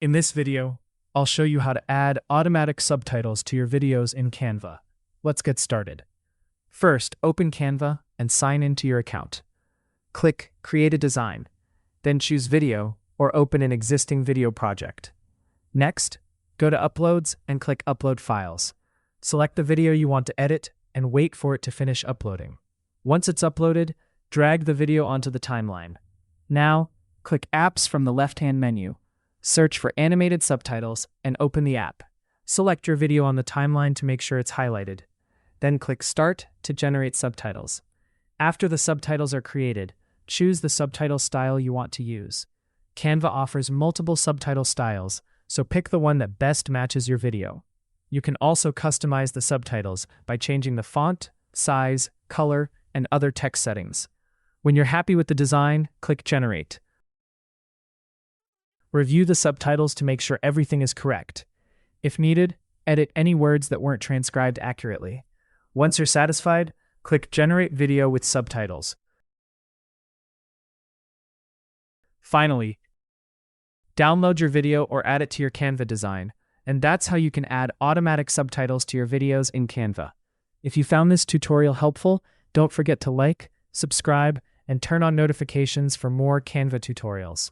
In this video, I'll show you how to add automatic subtitles to your videos in Canva. Let's get started. First, open Canva and sign into your account. Click Create a Design, then choose Video or open an existing video project. Next, go to Uploads and click Upload Files. Select the video you want to edit and wait for it to finish uploading. Once it's uploaded, drag the video onto the timeline. Now, click Apps from the left-hand menu. Search for animated subtitles and open the app. Select your video on the timeline to make sure it's highlighted. Then click Start to generate subtitles. After the subtitles are created, choose the subtitle style you want to use. Canva offers multiple subtitle styles, so pick the one that best matches your video. You can also customize the subtitles by changing the font, size, color, and other text settings. When you're happy with the design, click Generate. Review the subtitles to make sure everything is correct. If needed, edit any words that weren't transcribed accurately. Once you're satisfied, click Generate Video with Subtitles. Finally, download your video or add it to your Canva design, and that's how you can add automatic subtitles to your videos in Canva. If you found this tutorial helpful, don't forget to like, subscribe, and turn on notifications for more Canva tutorials.